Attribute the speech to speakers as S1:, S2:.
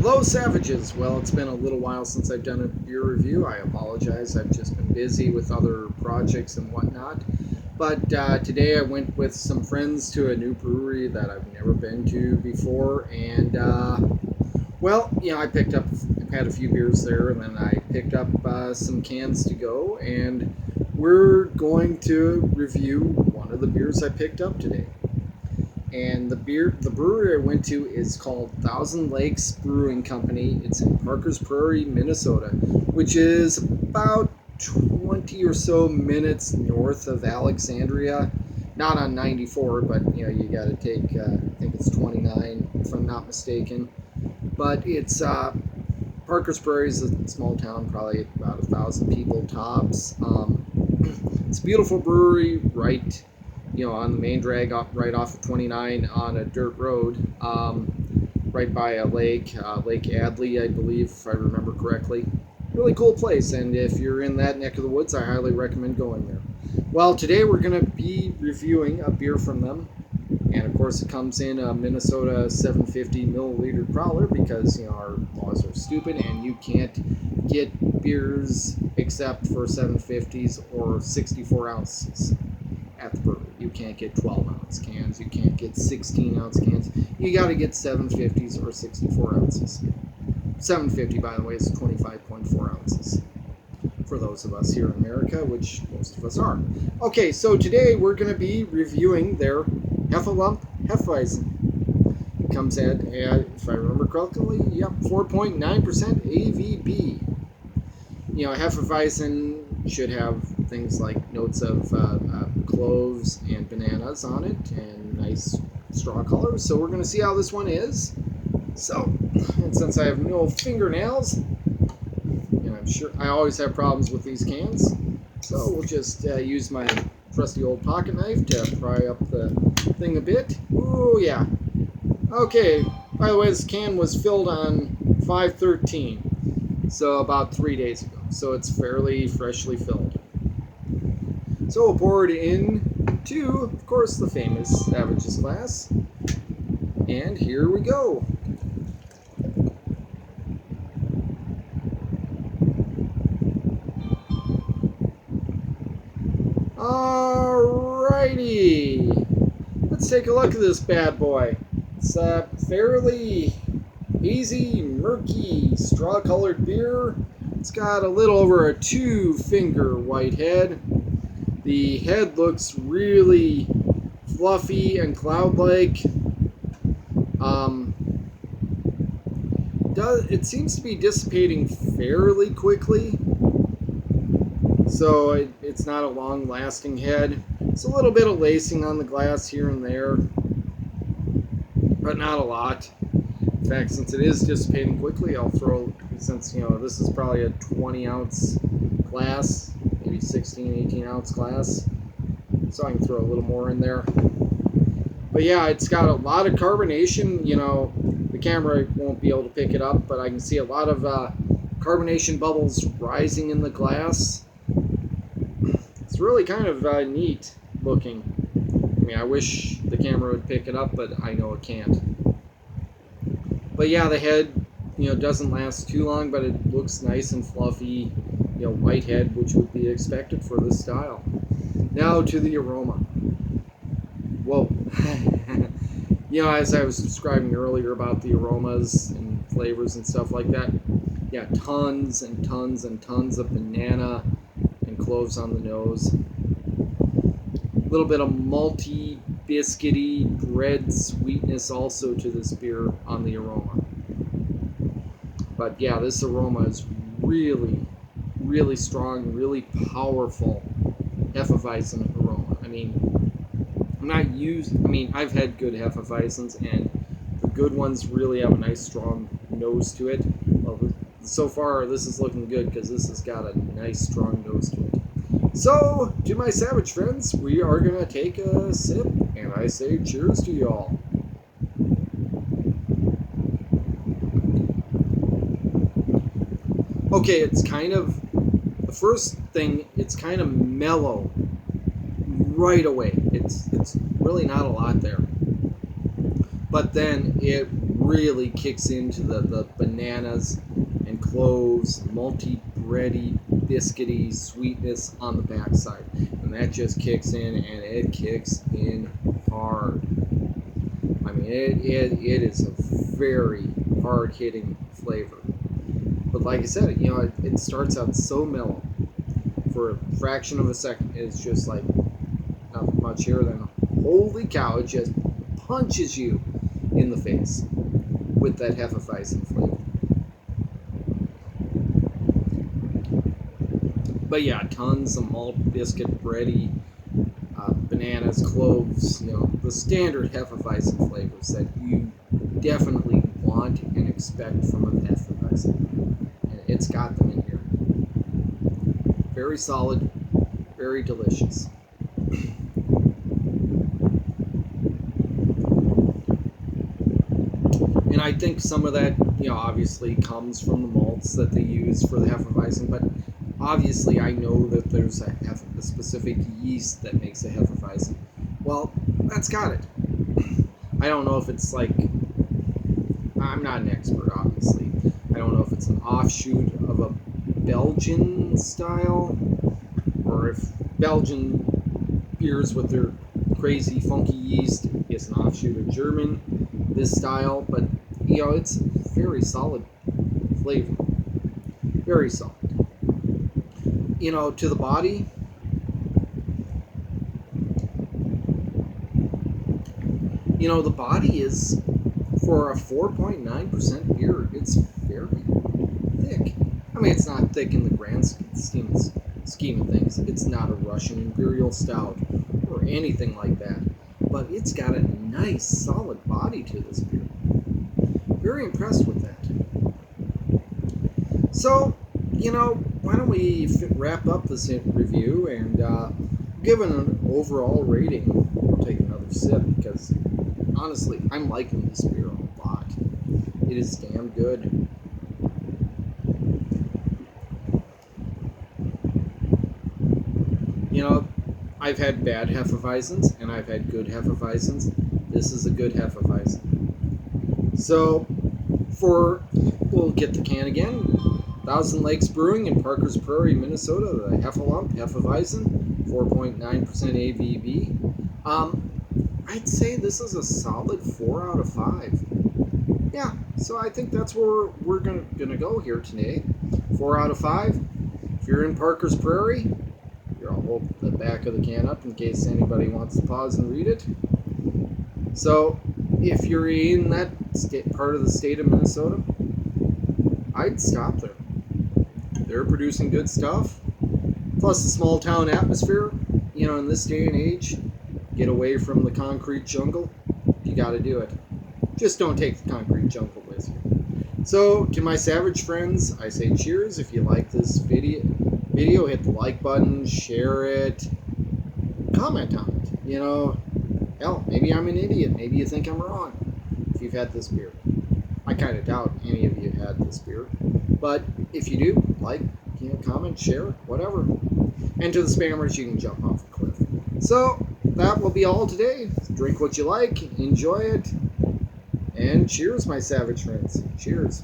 S1: Hello, Savages. Well, it's been a little while since I've done a beer review. I apologize. I've just been busy with other projects and whatnot. But today I went with some friends to a new brewery that I've never been to before. And, I've had a few beers there, and then I picked up some cans to go. And we're going to review one of the beers I picked up today. And the brewery I went to is called Thousand Lakes Brewing Company. It's in Parker's Prairie, Minnesota, which is about 20 or so minutes north of Alexandria. Not on 94, but you got to take, I think it's 29 if I'm not mistaken. But it's Parker's Prairie is a small town, probably about 1,000 people tops. It's a beautiful brewery, right on the main drag right off of 29 on a dirt road, right by a lake, Lake Adley, I believe, if I remember correctly. Really cool place, and if you're in that neck of the woods, I highly recommend going there. Well, today we're going to be reviewing a beer from them, and of course it comes in a Minnesota 750 milliliter growler because our laws are stupid and you can't get beers except for 750s or 64 ounces at the brewery. You can't get 12-ounce cans. You can't get 16-ounce cans. You got to get 750s or 64 ounces. 750, by the way, is 25.4 ounces for those of us here in America, which most of us are. Okay, so today we're going to be reviewing their Hefe-lump Hefeweizen. It comes at, if I remember correctly, 4.9% ABV. Hefeweizen should have things like notes of cloves and bananas on it and nice straw colors. So we're going to see how this one is. So, and since I have no fingernails, and I'm sure I always have problems with these cans, so we'll just use my trusty old pocket knife to pry up the thing a bit. Ooh, yeah. Okay, by the way, this can was filled on 5/13, so about 3 days ago. So it's fairly freshly filled. So we'll pour it into, of course, the famous Savages glass. And here we go. Alrighty. Let's take a look at this bad boy. It's a fairly hazy, murky, straw-colored beer. It's got a little over a 2-finger white head. The head looks really fluffy and cloud-like. It seems to be dissipating fairly quickly. So it's not a long-lasting head. It's a little bit of lacing on the glass here and there, but not a lot. In fact, since it is dissipating quickly, I'll throw, since this is probably a 20-ounce glass, maybe 16, 18-ounce glass, so I can throw a little more in there. But yeah, it's got a lot of carbonation. The camera won't be able to pick it up, but I can see a lot of carbonation bubbles rising in the glass. It's really kind of neat looking. I wish the camera would pick it up, but I know it can't. But yeah, the head, doesn't last too long, but it looks nice and fluffy, white head, which would be expected for this style. Now to the aroma. Whoa. As I was describing earlier about the aromas and flavors and stuff like that, yeah, tons and tons and tons of banana and cloves on the nose. A little bit of malty, biscuity, bread sweetness also to this beer on the aroma. But yeah, this aroma is really, really strong, really powerful Hefeweizen aroma. I've had good Hefeweizens, and the good ones really have a nice strong nose to it. Well, so far this is looking good because this has got a nice strong nose to it. So, to my Savage friends, we are going to take a sip, and I say cheers to y'all. Okay, it's kind of, the first thing, it's kind of mellow right away. It's really not a lot there. But then it really kicks into the bananas and cloves, malty, bready, biscuity sweetness on the backside. And that just kicks in, and it kicks in hard. I mean, it is a very hard-hitting flavor. But like I said, it starts out so mellow. For a fraction of a second, it's just like nothing much here. Then, holy cow, it just punches you in the face with that Hefeweizen flavor. But yeah, tons of malt, biscuit, bready, bananas, cloves, the standard Hefeweizen flavors that you definitely want and expect from a Hefeweizen. And it's got them in here. Very solid, very delicious. And I think some of that, obviously comes from the malts that they use for the Hefeweizen, but obviously I know that there's a specific yeast that makes a Hefeweizen. Well, that's got it. I don't know if it's like, I'm not an expert, obviously. I don't know if it's an offshoot of a Belgian style, or if Belgian beers with their crazy funky yeast is an offshoot of German, this style, but it's very solid flavor. Very solid. To the body, the body is, for a 4.9% beer, it's very thick. I mean, it's not thick in the grand scheme of things. It's not a Russian Imperial Stout or anything like that. But it's got a nice, solid body to this beer. Very impressed with that. So, why don't we wrap up this review and give it an overall rating. We'll take another sip because, honestly, I'm liking this beer a lot. It is damn good. I've had bad Hefeweizens and I've had good Hefeweizens. This is a good Hefeweizen. So, we'll get the can again. Thousand Lakes Brewing in Parker's Prairie, Minnesota. The Hefe-lump Hefeweizen, 4.9% ABV. I'd say this is a solid 4 out of 5. Yeah, so I think that's where we're gonna go here today. 4 out of 5. If you're in Parker's Prairie, I'll hold the back of the can up in case anybody wants to pause and read it. So, if you're in that part of the state of Minnesota, I'd stop there. They're producing good stuff. Plus the small town atmosphere, in this day and age, get away from the concrete jungle. You got to do it. Just don't take the concrete jungle with you. So, to my savage friends, I say cheers. If you like this video, hit the like button, share it, comment on it. Hell, maybe I'm an idiot. Maybe you think I'm wrong if you've had this beer. I kind of doubt any of you had this beer. But if you do, like, comment, share, whatever. And to the spammers, you can jump off a cliff. So, that will be all today. Drink what you like, enjoy it, and cheers, my savage friends. Cheers.